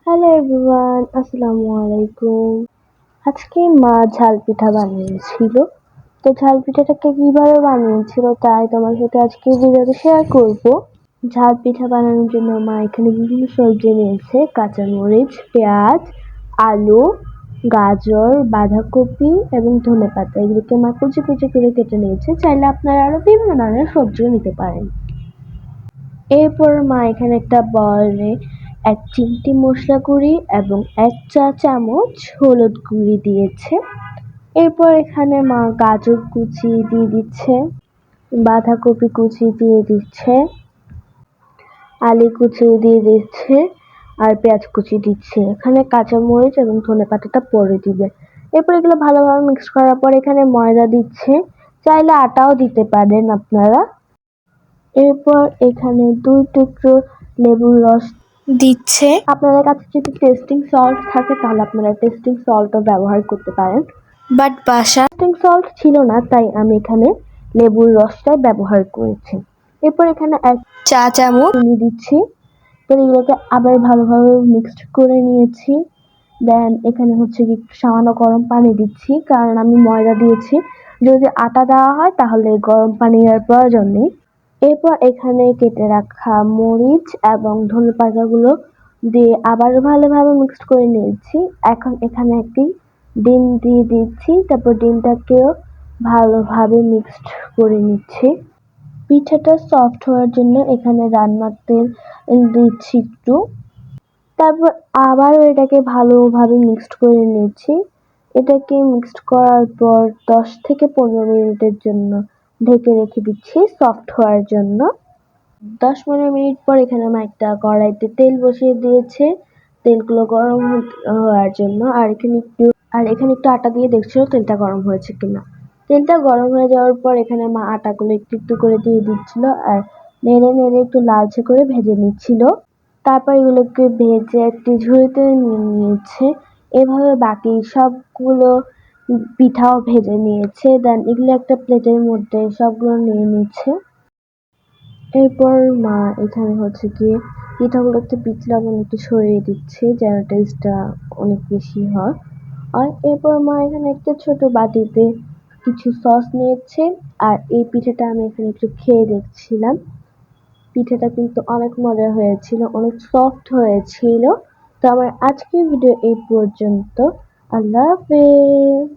Hello everyone, আসসালামু আলাইকুম। আজকে মা ঝাল পিঠা বানিয়েছিল। তো ঝাল পিঠাটাকে কিভাবে বানিয়েছিল তাই তোমার সাথে আজকে ভিডিওতে শেয়ার করব। ঝাল পিঠা বানানোর জন্য মা এখানে বিভিন্ন সবজি নিয়েছে, কাঁচামরিচ, পেঁয়াজ, আলু, গাজর, বাঁধাকপি এবং ধনেপাতা। এগুলোকে মা কুচি কুচি করে কেটে নিয়েছে। চাইলে আপনারা আরো বিভিন্ন ধরনের সবজিও নিতে পারেন। এরপর মা এখানে একটা বলে ১ চিমটি মসলা গুঁড়ি এবং ১ চা চামচ হলুদ গুঁড়ি দিয়েছে। এরপর এখানে মা গাজর কুচি দিয়ে দিচ্ছে, বাঁধাকপি কুচি দিয়ে দিচ্ছে, আলু কুচি দিয়ে দিচ্ছে আর পেঁয়াজ কুচি দিচ্ছে। এখানে কাঁচামরিচ এবং ধনেপাতাটা পরে দিবে। এরপর এগুলো ভালোভাবে মিক্স করার পর এখানে ময়দা দিচ্ছে, চাইলে আটাও দিতে পারেন আপনারা। এরপর এখানে ২ টুকরো লেবুর রস দিচ্ছে। আপনাদের কাছে যদি টেস্টিং সল্ট থাকে তাহলে আপনারা টেস্টিং সল্টও ব্যবহার করতে পারেন, বাট বাসায় টেস্টিং সল্ট ছিল না তাই আমি এখানে লেবুর রসটাই ব্যবহার করেছি। এরপর এখানে ১ চা চামচ চিনি দিচ্ছি। তো এগুলোকে আবার ভালোভাবে মিক্সড করে নিয়েছি। দেন এখানে হচ্ছে কি সামান্য গরম পানি দিচ্ছি, কারণ আমি ময়দা দিয়েছি। যদি আটা দেওয়া হয় তাহলে গরম পানি আর প্রয়োজন নেই। এরপর এখানে কেটে রাখা মরিচ এবং ধনেপাতাগুলো দিয়ে আবার ভালোভাবে মিক্সড করে নিয়েছি। এখন এখানে একটি ডিম দিয়ে দিচ্ছি, তারপর ডিমটাকেও ভালোভাবে মিক্সড করে নিচ্ছি। পিঠাটা সফট হওয়ার জন্য এখানে রান্নার তেল দিচ্ছি একটু। তারপর আবারও এটাকে ভালোভাবে মিক্সড করে নিচ্ছি। এটাকে মিক্সড করার পর ১০ থেকে ১৫ মিনিটের জন্য ঢেকে রেখে দিচ্ছি সফট হওয়ার জন্য। ১০-১৫ মিনিট পর এখানে আমি একটা কড়াইতে তেল বসিয়ে দিয়েছে, তেলগুলো গরম হওয়ার জন্য। আর এখানে একটু আটা দিয়ে দেখছিল তেলটা গরম হয়েছে কিনা। তেলটা গরম হয়ে যাওয়ার পর এখানে মা আটাগুলো একটু একটু করে দিয়ে দিচ্ছিল আর নেড়ে নেড়ে একটু লালচে করে ভেজে নিচ্ছিল। তারপর এগুলোকে ভেজে একটি ঝুড়িতে নিয়ে নিয়েছে। এভাবে বাকি সবগুলো পিঠাও ভেজে নিয়েছে। দেন এগুলো একটা প্লেটের মধ্যে সবগুলো নিয়ে নিচ্ছে। এরপর মা এখানে হচ্ছে গিয়ে পিঠাগুলোতে বিট লবণ একটু ছড়িয়ে দিচ্ছে যেন টেস্টটা অনেক বেশি হয়। আর এরপর মা এখানে একটা ছোট বাটিতে কিছু সস নিয়েছে আর এই পিঠাটা আমি এখানে একটু খেয়ে দেখছিলাম। পিঠাটা কিন্তু অনেক মজা হয়েছিল, অনেক সফট হয়েছিল। তো আমার আজকের ভিডিও এই পর্যন্ত। আল্লাহ হাফেজ।